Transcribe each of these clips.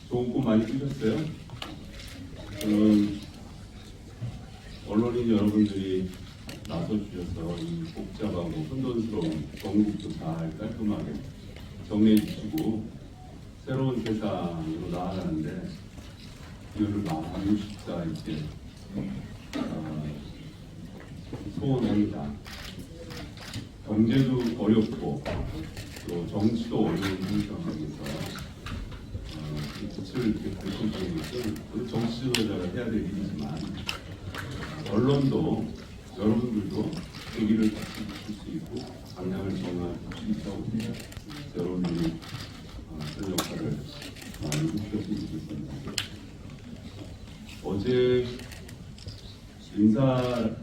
좋은 꿈 많이 꾸셨어요? 언론인 여러분들이 나서주셔서 이 복잡하고 혼돈스러운 전국도 잘 깔끔하게 정리해 주시고 새로운 세상으로 나아가는데 이거를 많이 쉽다 이렇게 소원합니다. 경제도 어렵고 또 정치도 어려운 상황에서 빛을 이렇게 보신다는 것은 정치 지도자가 해야 될 일이지만 언론도 여러분들도 그 길을 같이 줄 수 있고 방향을 정할 수 있다고 여러분들이 그런 역할을 많이 해주셨으면 좋겠습니다. 어제 인사를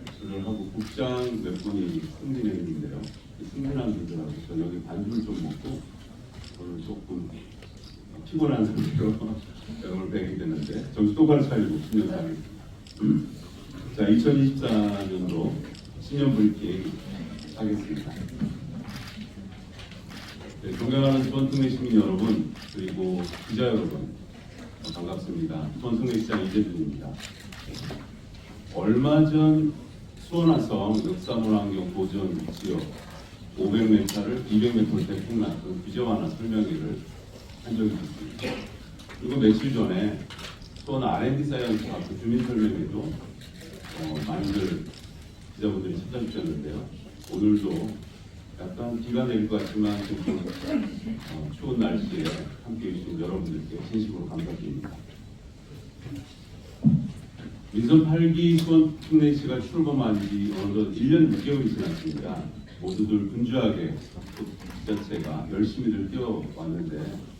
하고 국장 몇 분이 승진했는데요. 승진한 분들하고 저녁에 반주를 좀 먹고 오늘 조금 피곤한 상태로 오늘 뵙게 됐는데 정신 똑바로 차리고 신년 사겠습니다. 자, 2024년도 신년 브리핑 하겠습니다. 네, 존경하는 수원특례 시민 여러분 그리고 기자 여러분 반갑습니다. 수원특례시장 이재준입니다. 얼마 전 수원화성 역사문화환경 보전 지역 500m를 200m로 대폭났던 규정 하나 설명회를 한 적이 있습니다. 그리고 며칠 전에 수원 R&D 사이언스 학교 주민설명회도 많이들 기자분들이 찾아주셨는데요. 오늘도 약간 비가 내릴 것 같지만 조금 추운 날씨에 함께 해주신 여러분들께 진심으로 감사드립니다. 민선 8기 수원특례시가 출범한 지 어느덧 1년 6개월이 지났습니다. 모두들 분주하게 지자체가 열심히들 뛰어왔는데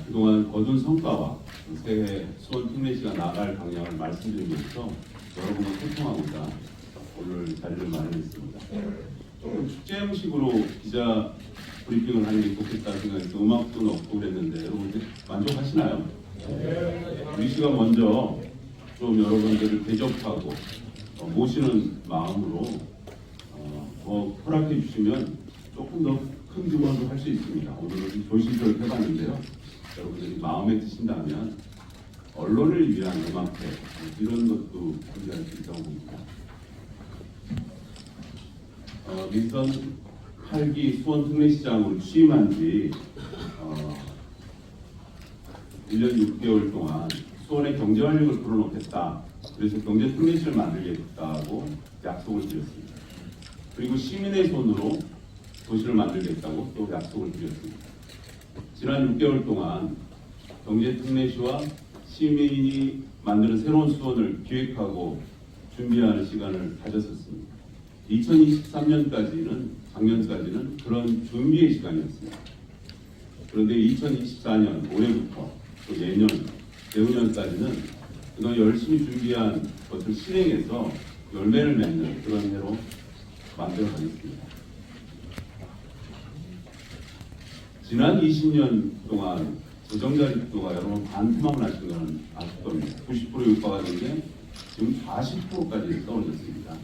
그동안 거둔 성과와 새해 수원특례시가 나아갈 방향을 말씀드리면서 여러분과 소통하고자 오늘 자리를 마련했습니다. 조금 축제 형식으로 기자 브리핑을 하는 게 좋겠다는 생각이 또 음악도 넣고 그랬는데 여러분들 만족하시나요? 우리 씨가 먼저 좀 여러분들을 대접하고 모시는 마음으로 허락해 주시면 조금 더 큰 규모로 할 수 있습니다. 오늘은 조심스럽게 해봤는데요. 여러분들이 마음에 드신다면 언론을 위한 음악회 이런 것도 준비할 수 있다고 봅니다. 민선 8기 수원특례시장으로 취임한 지 1년 6개월 동안 수원의 경제 활력을 불어넣겠다. 그래서 경제특례시를 만들겠다고 약속을 드렸습니다. 그리고 시민의 손으로 도시를 만들겠다고 또 약속을 드렸습니다. 지난 6개월 동안 경제특례시와 시민이 만드는 새로운 수원을 기획하고 준비하는 시간을 가졌었습니다. 2023년까지는 작년까지는 그런 준비의 시간이었습니다. 그런데 2024년 올해부터 또 내년, 내후년까지는 그동안 열심히 준비한 것을 실행해서 열매를 맺는 그런 해로 만들어 가겠습니다. 지난 20년 동안 재정자립도가 여러분 반토막 나신 것은 아실 겁니다. 90%에 육박하는 게 지금 40%까지 떨어졌습니다.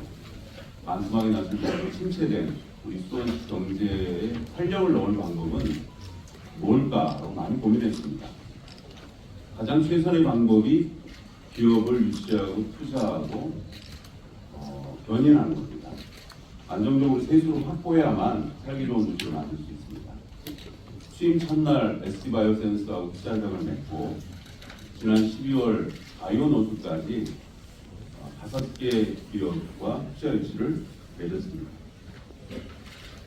반토막이 났을 때 침체된 우리 수원 경제에 활력을 넣을 방법은 뭘까라고 많이 고민했습니다. 가장 최선의 방법이 기업을 유치하고 투자하고 견인하는 겁니다. 안정적으로 세수를 확보해야만 살기 좋은 도시를 만들 수 있습니다. 취임 첫날 ST바이오센스하고 투자협정을 맺고 지난 12월 바이오노스까지 5개 기업과 투자 유치를 맺었습니다.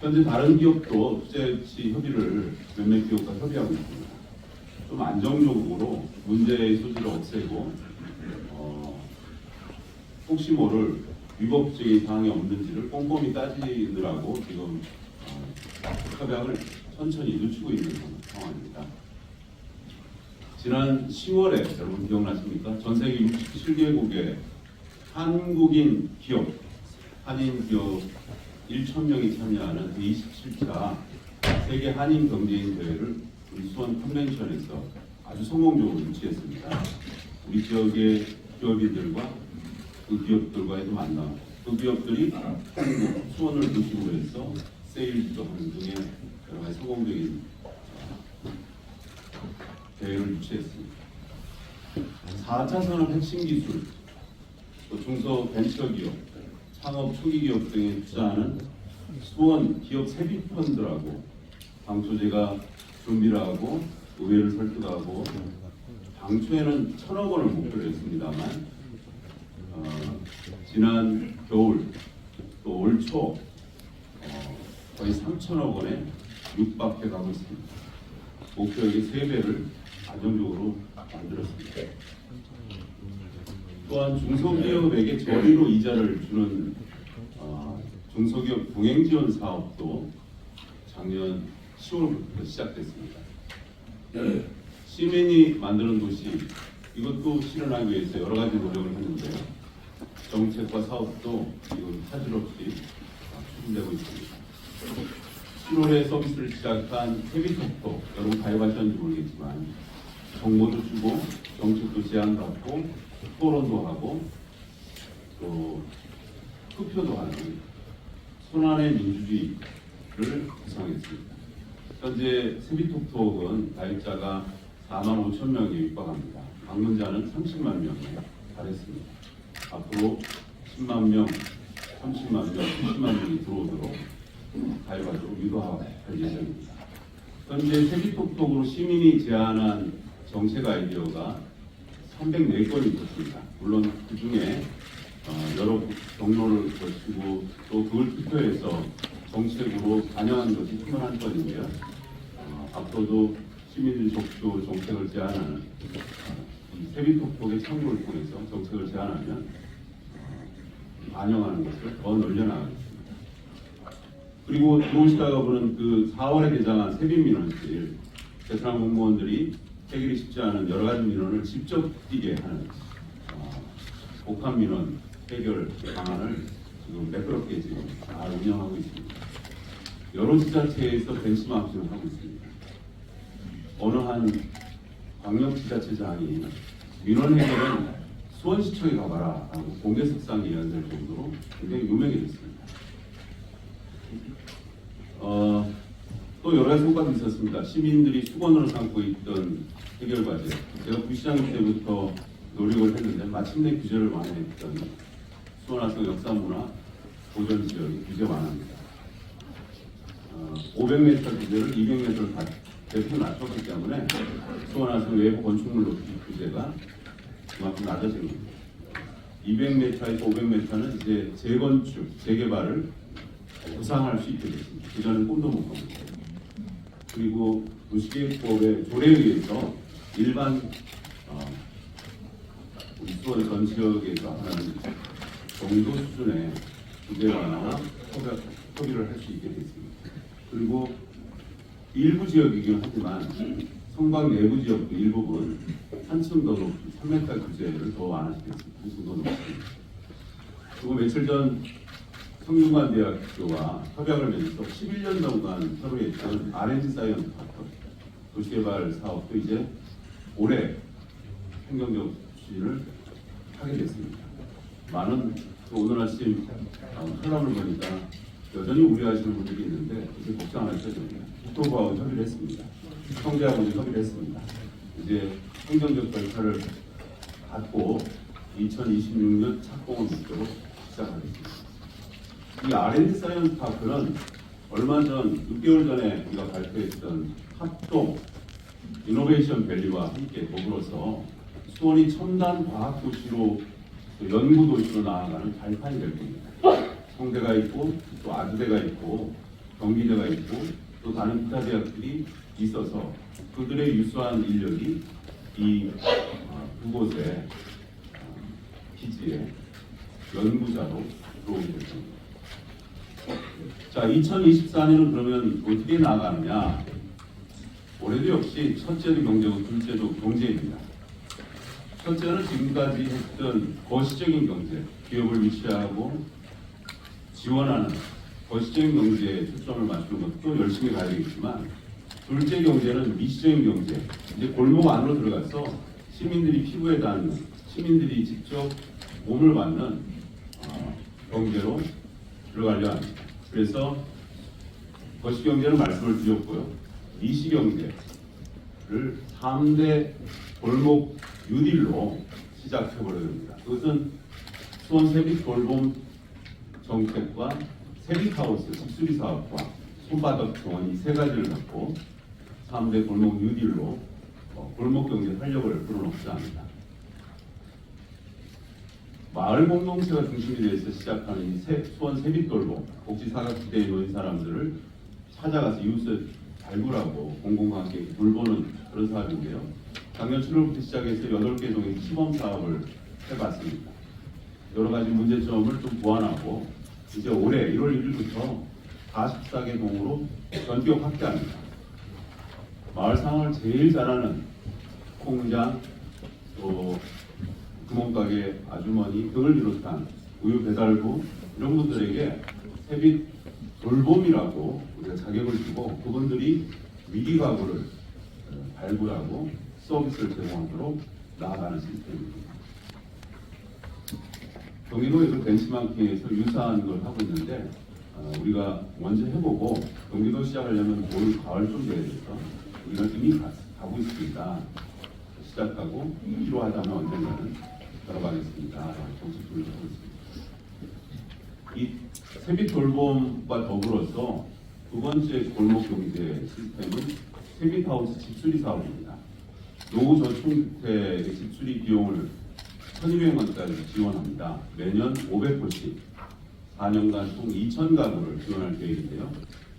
현재 다른 기업도 투자 유치 협의를 몇몇 기업과 협의하고 있습니다. 좀 안정적으로 문제의 소지를 없애고 혹시 모를 위법적인 사항이 없는지를 꼼꼼히 따지느라고 지금 협약을 천천히 늦추고 있는 상황입니다. 지난 10월에 여러분 기억나십니까? 전 세계 67개국의 한국인 기업, 한인 기업 1,000명이 참여하는 27차 세계 한인 경제인 대회를 우리 수원 컨벤션에서 아주 성공적으로 유치했습니다. 우리 지역의 기업인들과 그 기업들과의 만남, 그 기업들이 한국 수원을 중심으로 해서 세일도 하는 등의 여러 가지 성공적인 대회를 유치했습니다. 4차 산업 핵심 기술, 또 중소벤처기업, 창업 초기 기업 등에 투자하는 수원 기업 세비펀드라고 당초 제가 준비를 하고 의회를 설득하고 당초에는 1,000억 원을 목표로 했습니다만 지난 겨울 또 올 초 거의 3,000억 원에 육박해 가고 있습니다. 목표액의 3배를 안정적으로 만들었습니다. 또한 중소기업에게 저리로 이자를 주는 중소기업 동행지원 사업도 작년 10월부터 시작됐습니다. 시민이 만드는 도시, 이것도 실현하기 위해서 여러 가지 노력을 했는데요. 정책과 사업도 지금 차질 없이 추진되고 있습니다. 7월에 서비스를 시작한 세비톡톡, 여러분 가입하셨는지 모르겠지만 정보도 주고 정책도 제안받고 토론도 하고 또 투표도 하는 손안의 민주주의를 구상했습니다. 현재 세비톡톡은 가입자가 4만 5천 명에 육박합니다. 방문자는 30만 명에 달했습니다. 앞으로 10만 명, 30만 명, 70만 명이 들어오도록 가입하도록 유도할 예정입니다. 현재 세비톡톡으로 시민이 제안한 정책 아이디어가 304건이 있었습니다. 물론 그 중에 여러 경로를 거치고 또 그걸 투표해서 정책으로 반영한 것이 21건인데요. 앞으로도 시민들이 적극적으로 정책을 제안하는 이 세비톡톡의 참고를 통해서 정책을 제안하면 반영하는 것을 더 늘려나가겠습니다. 그리고 들어오시다가 보는 그 4월에 개장한 세비민원실, 베트남 공무원들이 해결이 쉽지 않은 여러 가지 민원을 직접 뛰게 하는 복합 민원 해결 방안을 지금 매끄럽게 지금 잘 운영하고 있습니다. 여러 지자체에서 벤치마킹을 하고 있습니다. 어느 한 광역지자체장이 민원 해결은 수원시청에 가봐라 라고 공개석상에 연설 정도로 굉장히 유명해졌습니다. 또 여러 가지 성과도 있었습니다. 시민들이 수건으로 삼고 있던 해결 과제, 제가 부시장 때부터 노력을 했는데 마침내 규제를 완화했던 수원화성 역사문화 보전 지역의 규제 완화입니다. 500m 규제를 200m를 대폭 낮췄기 때문에 수원화성 외부 건축물 높이 규제가 그만큼 낮아진 겁니다. 200m에서 500m는 이제 재건축, 재개발을 구상할 수 있게 됐습니다. 그전에는 꿈도 못 꿨습니다. 그리고 도시계획법의 조례에 의해서 일반 우리 수원 전 지역에서 하는 정도 수준의 규제 완화와 협의를 할 수 있게 됐습니다. 그리고 일부 지역이긴 하지만 성곽 내부 지역도 일부분 한층 더 높이 3m 규제를 더 완화시켰습니다. 한층 더 높습니다. 그리고 며칠 전 성균관대학교와 협약을 맺어서 11년 동안 협의했던 R&D 사이언스 파크 도시개발 사업도 이제 올해 행정적 추진을 하게 됐습니다. 많은 오늘 아침 설람을 보니까 여전히 우려하시는 분들이 있는데 이제 걱정 안 하셔도 됩니다. 국토부하고 협의를 했습니다. 청계하고 협의를 했습니다. 이제 행정적 절차를 갖고 2026년 착공을 목표로 시작하겠습니다. 이 R&D 사이언스 파크는 얼마 전 6개월 전에 우리가 발표했던 합동 이노베이션 밸리와 함께 더불어서 수원이 첨단 과학 도시로 연구 도시로 나아가는 발판이 될 겁니다. 성대가 있고 또 아주대가 있고 경기대가 있고 또 다른 기타 대학들이 있어서 그들의 유수한 인력이 이 두 곳의 기지에 연구자로 들어오게 될 겁니다. 자, 2024년은 그러면 어떻게 나가느냐? 올해도 역시 첫째도 경제고 둘째도 경제입니다. 첫째는 지금까지 했던 거시적인 경제, 기업을 유치하고 지원하는 거시적인 경제에 초점을 맞추는 것도 열심히 가야 되겠지만, 둘째 경제는 미시적인 경제, 이제 골목 안으로 들어가서 시민들이 피부에 닿는, 시민들이 직접 몸을 받는 경제로 들어가려 합니다. 그래서 거시경제는 말씀을 드렸고요. 미시경제, 3대 골목 뉴딜로 시작해버려야 됩니다. 그것은 수원 세빛 돌봄 정책과 세빛하우스 집수리 사업과 손바닥 정원 이 세 가지를 갖고 3대 골목 뉴딜로 골목 경제 활력을 불어넣고자 합니다. 마을 공동체가 중심이 돼서 시작하는 이 수원 세빛돌봄 복지사각지대에 놓인 사람들을 찾아가서 이웃을 발굴하고 공공관계 돌보는 그런 사업인데요. 작년 7월부터 시작해서 8개 종의 시범 사업을 해봤습니다. 여러 가지 문제점을 좀 보완하고 이제 올해 1월 1일부터 44개 동으로 전격 확대합니다. 마을 상황을 제일 잘하는 공장, 또 구멍가게 아주머니 등을 비롯한 우유 배달부 이런 분들에게 세빛 돌봄이라고 우리가 자격을 주고 그분들이 위기 가구를 발굴하고 서비스를 제공하도록 나아가는 시스템입니다. 경기도에서 벤치마킹에서 유사한 걸 하고 있는데 우리가 먼저 해보고 경기도 시작하려면 올 가을쯤 돼야 돼서 우리가 이미 가고 있습니다. 시작하고 필요하다면 언젠가는 들어가겠습니다. 정책을 하고 있습니다. 이 세빛 돌봄과 더불어서 두 번째 골목 경제 시스템은 세빛하우스 집수리 사업입니다. 노후 저축주택의 집수리 비용을 1,200만까지 지원합니다. 매년 500호씩 4년간 총 2,000가구를 지원할 계획인데요.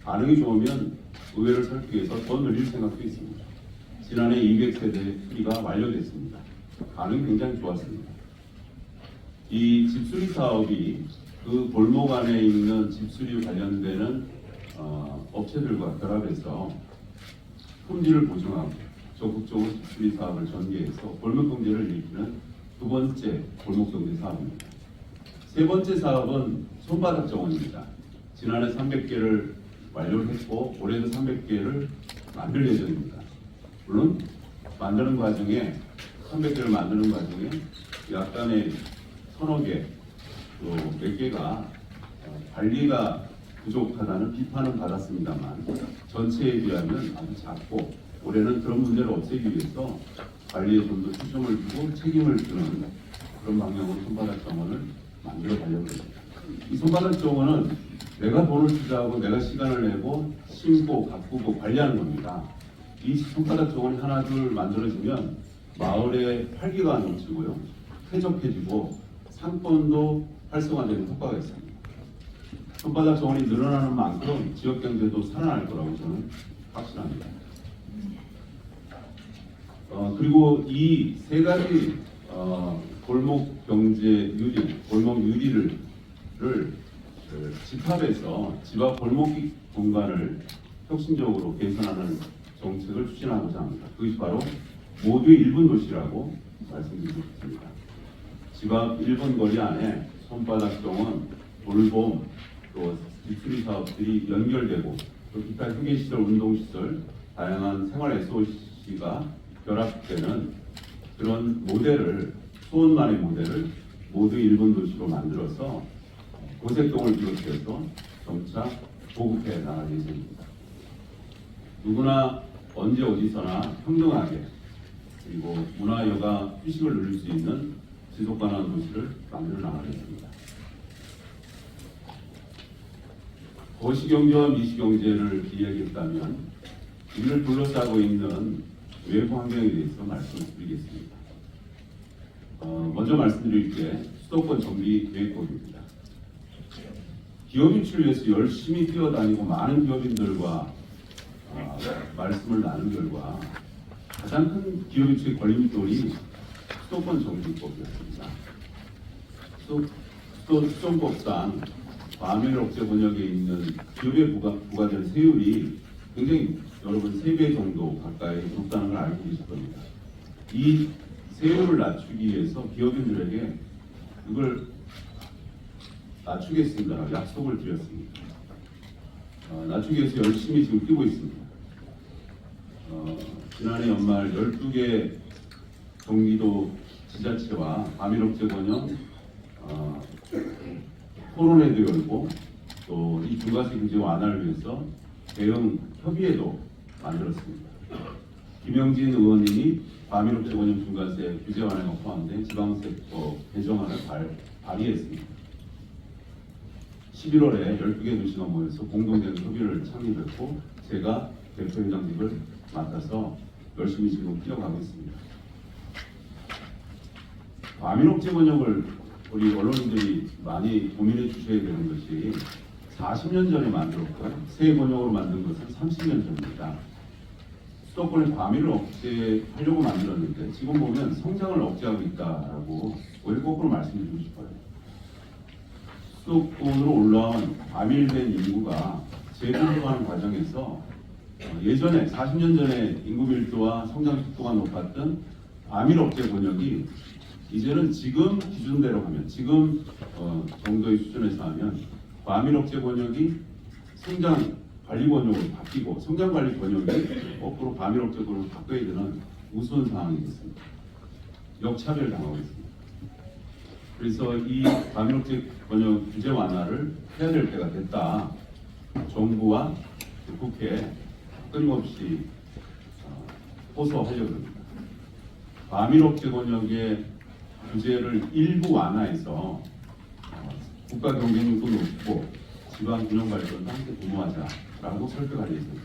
반응이 좋으면 의회를 설득 위해서 더 늘릴 생각도 있습니다. 지난해 200세대 수리가 완료됐습니다. 반응이 굉장히 좋았습니다. 이 집수리 사업이 그 골목 안에 있는 집수리 관련되는 업체들과 결합해서 품질을 보증하고 적극적으로 집수리 사업을 전개해서 골목 경제를 일으키는 두 번째 골목 경제 사업입니다. 세 번째 사업은 손바닥 정원입니다. 지난해 300개를 완료했고 올해도 300개를 만들 예정입니다. 물론 만드는 과정에 300개를 만드는 과정에 약간의 서너 개, 또 몇 개가 관리가 부족하다는 비판은 받았습니다만 전체에 비하면 아주 작고 올해는 그런 문제를 없애기 위해서 관리에 좀 더 초점을 두고 책임을 주는 그런 방향으로 손바닥 정원을 만들어 가려고 합니다. 이 손바닥 정원은 내가 돈을 투자하고 내가 시간을 내고 심고 가꾸고 관리하는 겁니다. 이 손바닥 정원이 하나 둘 만들어지면 마을의 활기가 넘치고요, 쾌적해지고 상권도 활성화되는 효과가 있습니다. 손바닥 정원이 늘어나는 만큼 지역 경제도 살아날 거라고 저는 확신합니다. 그리고 이 세 가지 골목 경제 유리, 골목 유리를 집합해서 집 앞 골목 공간을 혁신적으로 개선하는 정책을 추진하고자 합니다. 그것이 바로 모두의 1분 도시라고 말씀드리고 싶습니다. 집 앞 1분 거리 안에 손바닥 정원, 돌봄, 또 집수리 사업들이 연결되고 또 기타 휴게시설, 운동시설, 다양한 생활 SOC가 결합되는 그런 모델을, 수원만의 모델을 모두의 1분 도시로 만들어서 고색동을 비롯해서 점차 보급해 나갈 예정입니다. 누구나 언제 어디서나 평등하게 그리고 문화, 여가, 휴식을 누릴 수 있는 지속 가능한 도시를 만들어 나가겠습니다. 거시경제와 미시경제를 이야기했다면 이를 둘러싸고 있는 외부 환경에 대해서 말씀드리겠습니다. 먼저 말씀드릴 게 수도권 정비 계획법입니다. 기업 유치를 위해서 열심히 뛰어다니고 많은 기업인들과 말씀을 나눈 결과 가장 큰 기업 유치의 걸림돌이 수도권 정비법이었습니다. 수도권법상 과밀 억제 번역에 있는 기업에 부과된 세율이 굉장히 여러분 3배 정도 가까이 높다는 걸 알고 계실 겁니다. 이 세율을 낮추기 위해서 기업인들에게 이걸 낮추겠습니다라고 약속을 드렸습니다. 낮추기 위해서 열심히 지금 뛰고 있습니다. 지난해 연말 12개 경기도 지자체와 과밀 억제 번역 토론회도 열고 또 이 중과세 규제 완화를 위해서 대응 협의회도 만들었습니다. 김영진 의원님이 과밀업체원형 중과세 규제 완화가 포함된 지방세법 개정안을 발의했습니다. 11월에 12개 도시가 모여서 공동된 협의를 창립했고 제가 대표회장직을 맡아서 열심히 지금 뛰어가고 있습니다. 과밀업체 번역을 우리 언론인들이 많이 고민해 주셔야 되는 것이 40년 전에 만들었고 새 번역으로 만든 것은 30년 전입니다. 수도권의 과밀을 억제하려고 만들었는데 지금 보면 성장을 억제하고 있다라고 오히려 거꾸로 말씀드리고 싶어요. 수도권으로 올라온 과밀된 인구가 재분포하는 과정에서 예전에 40년 전에 인구 밀도와 성장 속도가 높았던 과밀 억제 번역이 이제는 지금 기준대로 하면 지금 정도의 수준에서 하면 과밀 억제 번역이 성장 관리 번역으로 바뀌고 성장 관리 번역이 거꾸로 과밀 억제 번역으로 바뀌어야 되는 우스운 상황이 됐습니다. 역차별 당하고 있습니다. 그래서 이 과밀 억제 번역 규제 완화를 해야 될 때가 됐다. 정부와 국회에 끊임없이 호소하려고 합니다. 과밀 억제 번역의 규제를 일부 완화해서 국가 경쟁력도 높고 지방 균형 발전도 함께 도모하자라고 설득할 예정입니다.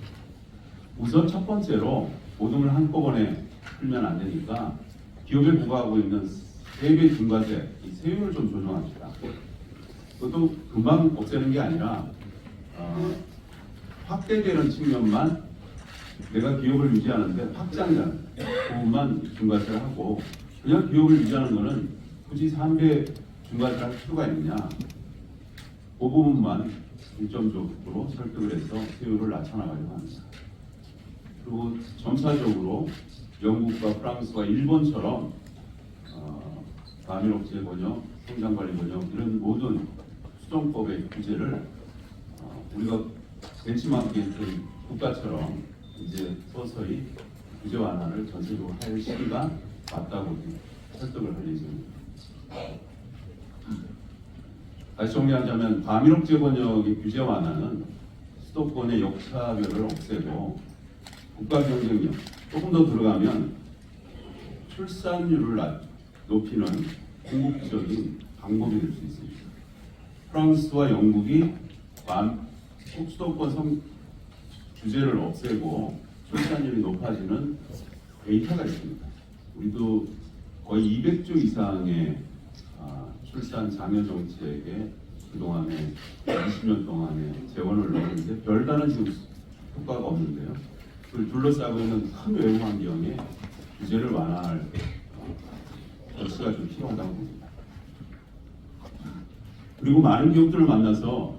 우선 첫 번째로 모든 걸 한꺼번에 풀면 안 되니까 기업에 부과하고 있는 세배 중과세 이 세율을 좀 조정합시다. 그것도 금방 없애는 게 아니라 확대되는 측면만 내가 기업을 유지하는데 확장되는 부분만 중과세를 하고 그냥 기업을 유지하는 거는 굳이 3배 중과세를 할 필요가 있느냐 그 부분만 중점적으로 설득을 해서 세율을 낮춰나가려고 합니다. 그리고 점차적으로 영국과 프랑스와 일본처럼 과밀억제 번역, 성장관리 번역 이런 모든 수정법의 규제를 우리가 벤치마킹했던 국가처럼 이제 서서히 규제 완화를 전체적으로 할 시기가 맞다고 설득을 할 예정입니다. 다시 정리하자면 과밀억제 번역의 규제 완화는 수도권의 역차별을 없애고 국가 경쟁력 조금 더 들어가면 출산율을 높이는 궁극적인 방법이 될 수 있습니다. 프랑스와 영국이 수도권 규제를 없애고 출산율이 높아지는 데이터가 있습니다. 우리도 거의 200조 이상의 출산 장려 정책에 그동안에 20년 동안에 재원을 넣었는데 별다른 지금 효과가 없는데요. 그걸 둘러싸고 있는 큰 외부 환경에 규제를 완화할 조치가 좀 필요하다고 봅니다. 그리고 많은 기업들을 만나서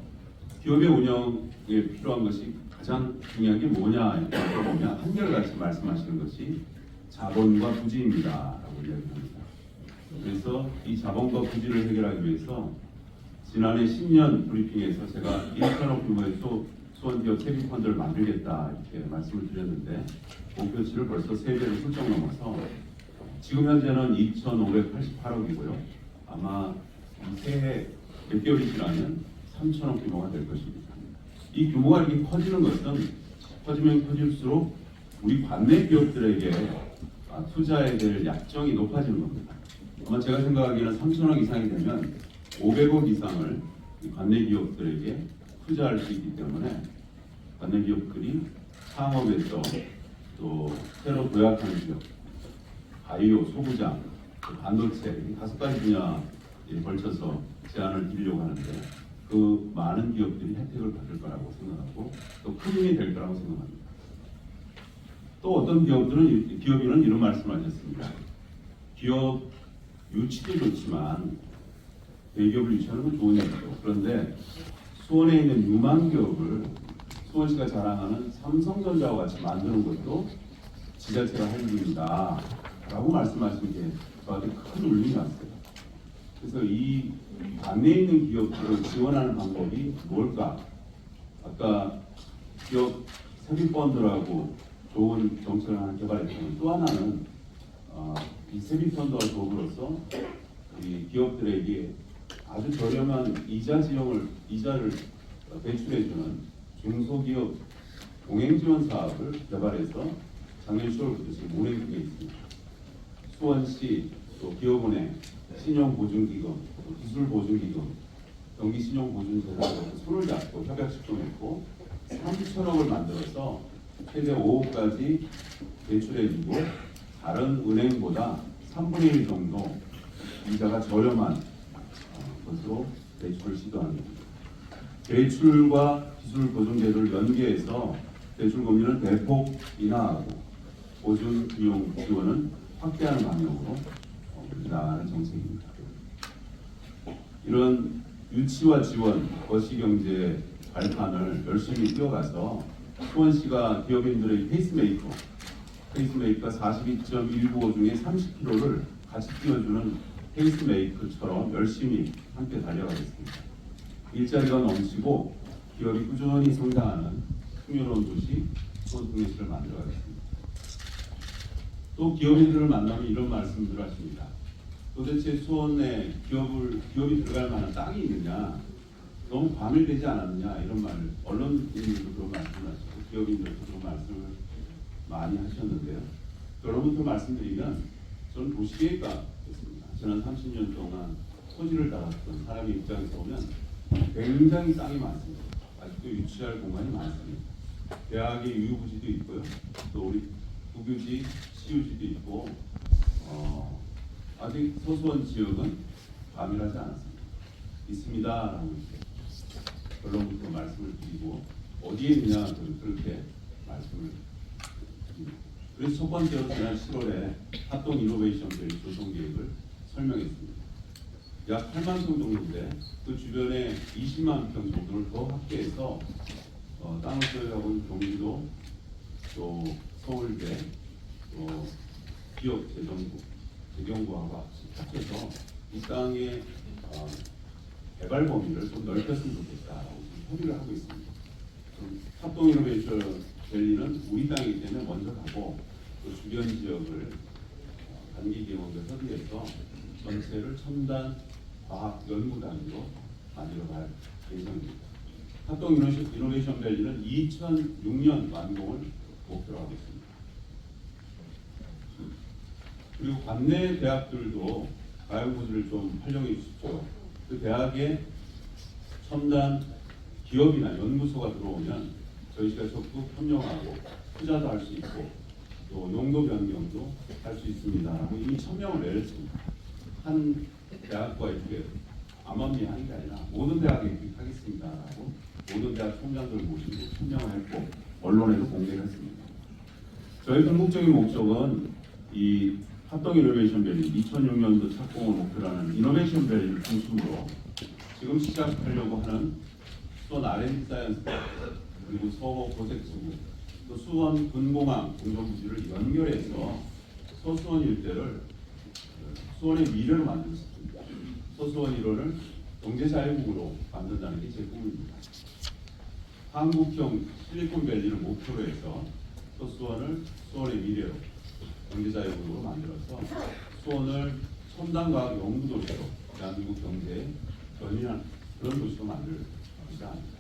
기업의 운영에 필요한 것이 가장 중요한 게 뭐냐 보면 한결같이 말씀하시는 것이 자본과 부지입니다라고 이야기합니다. 그래서 이 자본과 부지를 해결하기 위해서 지난해 10년 브리핑에서 제가 1천억 규모의 수원기업 세비펀드를 만들겠다 이렇게 말씀을 드렸는데 목표치를 벌써 3배를 훌쩍 넘어서 지금 현재는 2,588억이고요. 아마 새해 몇 개월이 지나면 3천억 규모가 될 것입니다. 이 규모가 이렇게 커지는 것은 커지면 커질수록 우리 관내 기업들에게 투자해야 될 약정이 높아지는 겁니다. 아마 제가 생각하기에는 3천억 이상이 되면 500억 이상을 관내 기업들에게 투자할 수 있기 때문에 관내 기업들이 상업에서 또 새로 도약하는 기업, 바이오, 소부장, 반도체 5가지 분야에 걸쳐서 제안을 드리려고 하는데 그 많은 기업들이 혜택을 받을 거라고 생각하고 또 큰 힘이 될 거라고 생각합니다. 또 어떤 기업인은 이런 말씀을 하셨습니다. 기업 유치도 좋지만 대기업을 유치하는 건 좋은 일이죠. 그런데 수원에 있는 유망 기업을 수원시가 자랑하는 삼성전자와 같이 만드는 것도 지자체가 할 일입니다. 라고 말씀하신 게 저한테 큰 울림이 왔어요. 그래서 이 관내에 있는 기업들을 지원하는 방법이 뭘까? 아까 기업 세비펀드라고 좋은 정책을 하나 개발했지만 또 하나는 이 세비펀드와 더불어서 이 기업들에게 아주 저렴한 이자를 배출해주는 중소기업 동행지원 사업을 개발해서 작년 10월부터 지금 운행 중에 있습니다. 수원시, 또 기업은행, 신용보증기금, 또 기술보증기금, 경기신용보증재단으로 손을 잡고 협약 식동했고 3천억을 만들어서 최대 5억까지 대출해주고 다른 은행보다 3분의 1 정도 이자가 저렴한 것으로 대출을 시도합니다. 대출과 기술보증제도를 연계해서 대출 금리는 대폭 인하하고 보증 비용 지원은 확대하는 방향으로 나가는 정책입니다. 이런 유치와 지원, 거시경제 발판을 열심히 뛰어가서 수원시가 기업인들의 페이스메이커 42.195 중에 30km를 같이 뛰어주는 페이스메이커처럼 열심히 함께 달려가겠습니다. 일자리가 넘치고 기업이 꾸준히 성장하는 풍요로운 도시 수원특례시를 만들어가겠습니다. 또 기업인들을 만나면 이런 말씀들을 하십니다. 도대체 수원에 기업이 들어갈 만한 땅이 있느냐, 너무 과밀되지 않았느냐 이런 말, 언론인들도 그런 말씀을 하시고 기업인들도 그런 말씀을 많이 하셨는데요. 여러분께 말씀드리면 저는 도시계획가였습니다. 지난 30년 동안 토지를 따랐던 사람의 입장에서 보면 굉장히 땅이 많습니다. 아직도 유치할 공간이 많습니다. 대학의 유휴부지도 있고요. 또 우리 국유지, 시유지도 있고 아직 소수원 지역은 과밀하지 않았습니다. 있습니다라고 언론부터 말씀을 드리고 어디에 있느냐 그렇게 말씀을 드립니다. 그래서 첫 번째로 지난 10월에 합동 이노베이션 밸리 조성 계획을 설명했습니다. 약 8만 평 정도인데 그 주변에 20만 평 정도를 더 확대해서 땅을 소유하고 있는 경기도, 또 서울대, 또 기업재정부, 재경부하고 합쳐서 이 땅의 개발 범위를 좀 넓혔으면 좋겠다라고 협의를 하고 있습니다. 합동 이노베이션 밸리는 우리 땅이기 때문에 먼저 가고 또 주변 지역을 단기 계획과 협의해서 전체를 첨단 과학 연구 단위로 만들어갈 예정입니다. 합동 이노베이션 밸리는 2006년 완공을 목표로 하고 있습니다. 그리고 관내 대학들도 가용부지를 좀 활용해 주십시오. 그 대학에 첨단 기업이나 연구소가 들어오면 저희가 적극 협력하고 투자도 할 수 있고 또 용도 변경도 할 수 있습니다라고 이미 천명을 내렸습니다. 한 대학과 이렇게 암암리 하는 게 아니라 모든 대학에 이렇게 하겠습니다라고 모든 대학 총장들을 모시고 천명을 했고 언론에도 공개를 했습니다. 저희 궁극적인 목적은 이 합동 이노베이션 밸리 2006년도 착공을 목표로 하는 이노베이션 밸리를 중심으로 지금 시작하려고 하는 수원 R&D 사이언스 그리고 서호 고색지구 또 수원 군공항 공정부지를 연결해서 서수원 일대를 수원의 미래로 만들었습니다. 서수원 1호를 경제자유국으로 만든다는 게 제 꿈입니다. 한국형 실리콘밸리를 목표로 해서 서수원을 수원의 미래로 경제자유국으로 만들어서 수원을 첨단과학 연구도시로 대한민국 경제에 견인한 그런 도시로 만들고자 합니다.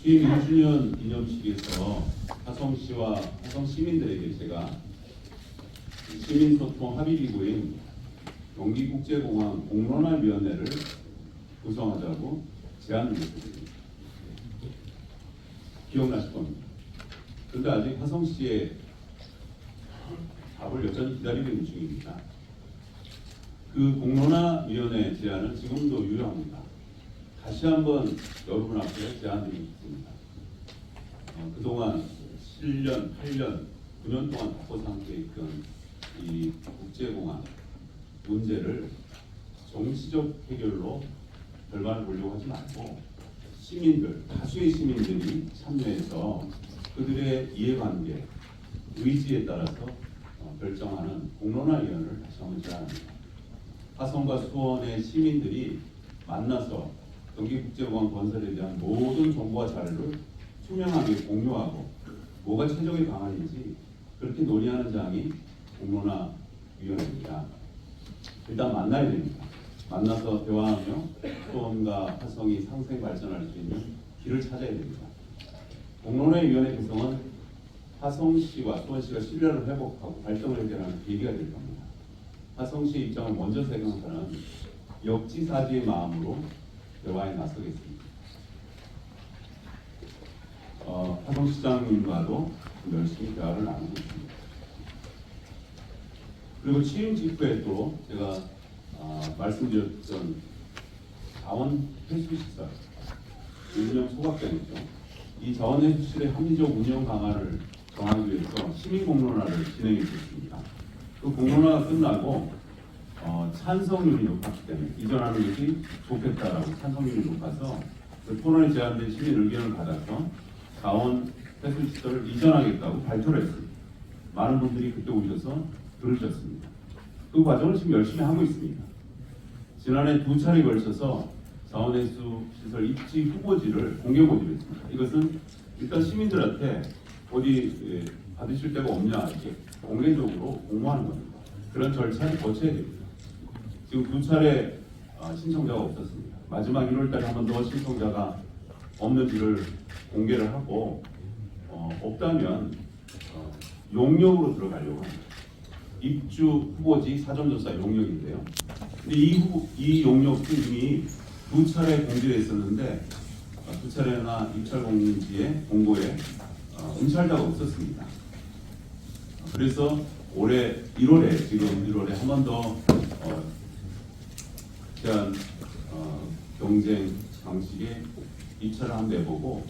취임 1주년 기념식에서 화성시와 화성 시민들에게 제가 시민소통 합의기구인 경기국제공항 공론화위원회를 구성하자고 제안을 했습니다. 기억나실 겁니다. 그런데 아직 화성시의 답을 여전히 기다리고 있는 중입니다. 그 공론화위원회 제안은 지금도 유효합니다. 다시 한번 여러분 앞에 제안드리고 싶습니다. 그동안 7년, 8년, 9년 동안 바꿔서 함께 있던 이 국제공항 문제를 정치적 해결로 결말을 보려고 하지 말고 시민들, 다수의 시민들이 참여해서 그들의 이해관계, 의지에 따라서 결정하는 공론화위원회를 다시 한번 제안합니다. 화성과 수원의 시민들이 만나서 경기국제공항 건설에 대한 모든 정보와 자료를 투명하게 공유하고 뭐가 최적의 방안인지 그렇게 논의하는 장이 공론화위원회입니다. 일단 만나야 됩니다. 만나서 대화하며 수원과 화성이 상생 발전할 수 있는 길을 찾아야 됩니다. 공론회 위원회 구성은 화성시와 수원시가 신뢰를 회복하고 갈등을 해결하는 계기가 될 겁니다. 화성시의 입장을 먼저 생각하는 역지사지의 마음으로 대화에 나서겠습니다. 화성시장님과도 열심히 대화를 나누고 있습니다. 그리고 취임 직후에 또 제가 말씀드렸던 자원 회수시설 운영 소각장이죠. 이 자원 회수시설의 합리적 운영 방안을 정하기 위해서 시민 공론화를 진행해 주셨습니다. 그 공론화가 끝나고 찬성률이 높았기 때문에 이전하는 것이 좋겠다라고 찬성률이 높아서 그 토론에 제안된 시민 의견을 받아서 자원 회수시설을 이전하겠다고 발표를 했습니다. 많은 분들이 그때 오셔서 들으셨습니다. 그 과정을 지금 열심히 하고 있습니다. 지난해 2차례에 걸쳐서 자원회수 시설 입지 후보지를 공개 모집했습니다. 이것은 일단 시민들한테 어디 받으실 데가 없냐 이렇게 공개적으로 공모하는 겁니다. 그런 절차를 거쳐야 됩니다. 지금 2차례 신청자가 없었습니다. 마지막 1월달에 한 번 더 신청자가 없는지를 공개를 하고 없다면 용역으로 들어가려고 합니다. 입주 후보지 사전조사 용역인데요. 근데 이 용역이 이미 2차례 공개되어 있었는데 2차례나 입찰 공지에 공고에 응찰자가 없었습니다. 그래서 올해 1월에 지금 1월에 한 번 더 제한 경쟁 방식의 입찰을 한번 내보고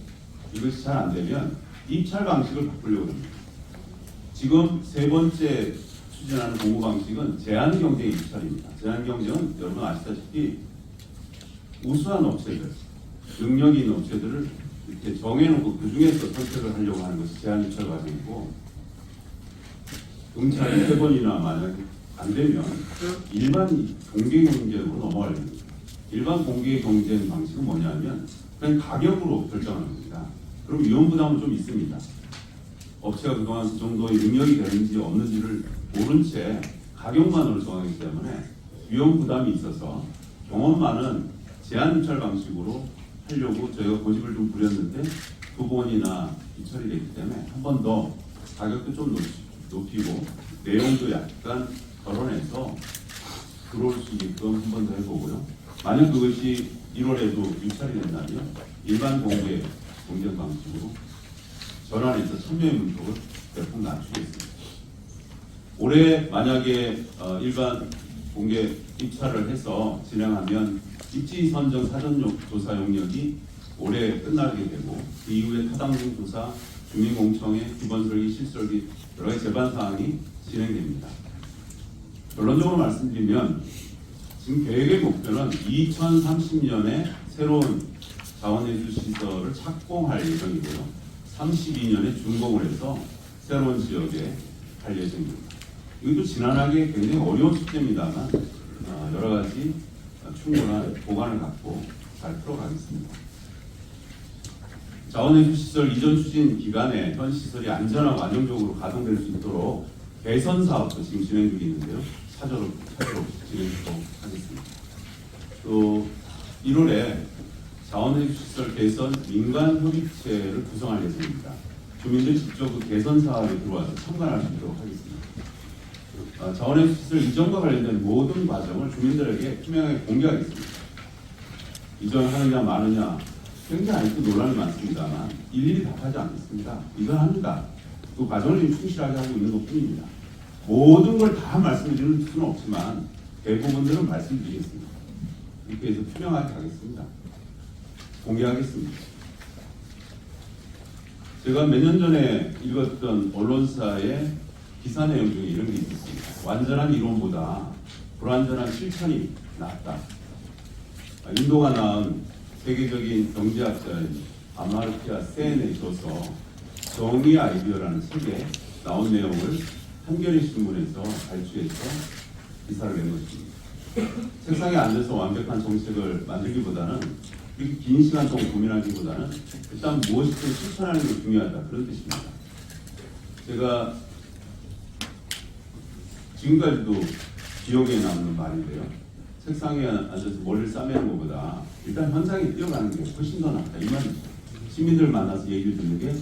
이것이 잘 안 되면 입찰 방식을 바꾸려고 합니다. 지금 세 번째 추진하는 공고 방식은 제한 경쟁 입찰입니다. 제한 경쟁은 여러분 아시다시피 우수한 업체들, 능력이 있는 업체들을 이렇게 정해놓고 그 중에서 선택을 하려고 하는 것이 제한 입찰 과정이고 응찰이 3번이나 만약에 안 되면 일반 공개 경쟁으로 넘어가려고 합니다. 일반 공개 경쟁 방식은 뭐냐면 그냥 가격으로 결정하는 겁니다. 그럼 위험 부담은 좀 있습니다. 업체가 그동안 그 정도의 능력이 되는지 없는지를 모른 채 가격만으로 정하기 때문에 위험 부담이 있어서 경험 많은 제한 입찰 방식으로 하려고 저희가 고집을 좀 부렸는데 2번이나 입찰이 됐기 때문에 한 번 더 가격도 좀 높이고 내용도 약간 덜어내서 들어올 수 있게끔 한 번 더 해보고요. 만약 그것이 1월에도 입찰이 된다면 일반 공개 경쟁 방식으로 전환해서 참여의 문턱을 대폭 낮추겠습니다. 올해 만약에 일반 공개 입찰을 해서 진행하면 입지 선정 사전 조사 용역이 올해 끝나게 되고 그 이후에 타당성 조사, 주민공청회, 기본설계, 실설계 여러 가지 제반 사항이 진행됩니다. 결론적으로 말씀드리면 지금 계획의 목표는 2030년에 새로운 자원회수 시설을 착공할 예정이고요. 32년에 준공을 해서 새로운 지역에 갈 예정입니다. 이것도 지난하게 굉장히 어려운 숙제입니다만 여러 가지 충분한 보관을 갖고 잘 풀어가겠습니다. 자원회수 시설 이전 추진 기간에 현 시설이 안전하고 안정적으로 가동될 수 있도록 개선 사업도 지금 진행 중에 있는데요. 차제로 진행하도록 하겠습니다. 또 1월에 자원회수 시설 개선 민간 협의체를 구성할 예정입니다. 주민들이 직접 그 개선 사업에 들어와서 참관할 수 있도록 하겠습니다. 자원회수 시설 이전과 관련된 모든 과정을 주민들에게 투명하게 공개하겠습니다. 이전하느냐 마느냐 굉장히 아직도 논란이 많습니다만 일일이 답하지 않겠습니다. 이건 합니다. 그 과정을 지금 충실하게 하고 있는 것뿐입니다. 모든 걸 다 말씀드리는 수는 없지만 대부분들은 말씀드리겠습니다. 이렇게 해서 투명하게 하겠습니다. 공개하겠습니다. 제가 몇 년 전에 읽었던 언론사의 기사 내용 중에 이런 게 있었습니다. 완전한 이론보다 불완전한 실천이 낫다. 인도가 낳은 세계적인 경제학자인 아마르티아 센에 줘서 정의 아이디어라는 책에 나온 내용을 한겨레 신문에서 발췌해서 기사를 낸 것입니다. 책상에 앉아서 완벽한 정책을 만들기보다는 이렇게 긴 시간 동안 고민하기보다는 일단 무엇이든 실천하는 게 중요하다 그런 뜻입니다. 제가 지금까지도 기억에 남는 말인데요. 책상에 앉아서 머리를 싸매는 것보다 일단 현장에 뛰어가는 게 훨씬 더 낫다. 이 말이죠. 시민들 만나서 얘기를 듣는 게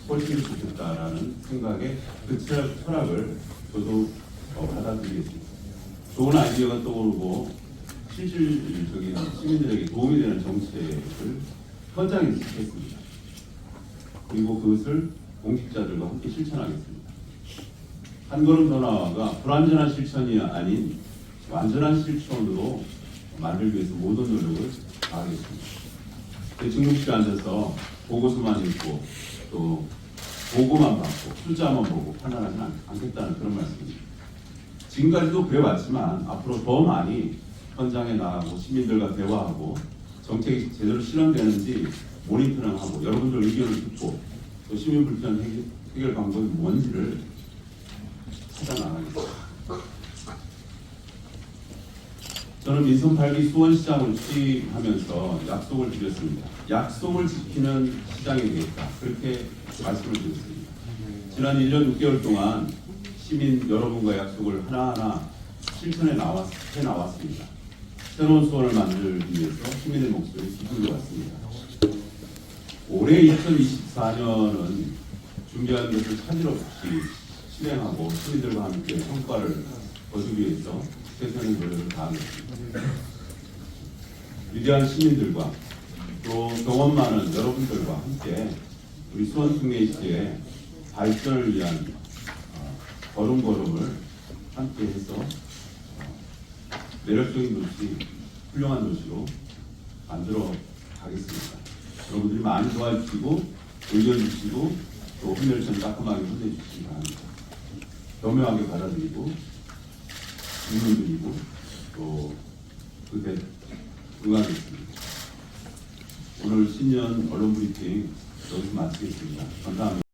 훨씬 좋겠다라는 생각에 그 철학을 저도 받아들이겠습니다. 좋은 아이디어가 떠오르고 실질적인 시민들에게 도움이 되는 정책을 현장에서 시켰습니다. 그리고 그것을 공직자들과 함께 실천하겠습니다. 한 걸음 더 나아가 불완전한 실천이 아닌 완전한 실천으로 만들기 위해서 모든 노력을 다하겠습니다. 대통령실에 앉아서 보고서만 읽고 또 보고만 받고 숫자만 보고 판단하지 않겠다는 그런 말씀입니다. 지금까지도 그래왔지만 앞으로 더 많이 현장에 나가고 시민들과 대화하고 정책이 제대로 실현되는지 모니터링하고 여러분들 의견을 듣고 또 시민 불편 해결 방법이 뭔지를 찾아나가겠습니다. 저는 민선 8기 수원시장을 취임하면서 약속을 드렸습니다. 약속을 지키는 시장이 되겠다. 그렇게 말씀을 드렸습니다. 지난 1년 6개월 동안 시민 여러분과 약속을 하나하나 실천해 나왔습니다. 새로운 수원을 만들기 위해서 시민의 목소리를 기울여 왔습니다. 올해 2024년은 준비한 것을 차질 없이 실행하고 시민들과 함께 성과를 거두기 위해서 최선의 노력을 다하겠습니다. 위대한 시민들과 또 경험 많은 여러분들과 함께 우리 수원 특례시의 발전을 위한 걸음걸음을 함께해서 매력적인 도시, 훌륭한 도시로 만들어 가겠습니다. 여러분들이 많이 도와주시고 의견 주시고 또 훈련전 따끔하게 혼내주시기 바랍니다. 겸허하게 받아들이고 질문 드리고 또 그때 응하겠습니다. 오늘 신년 언론 브리핑 여기서 마치겠습니다. 감사합니다.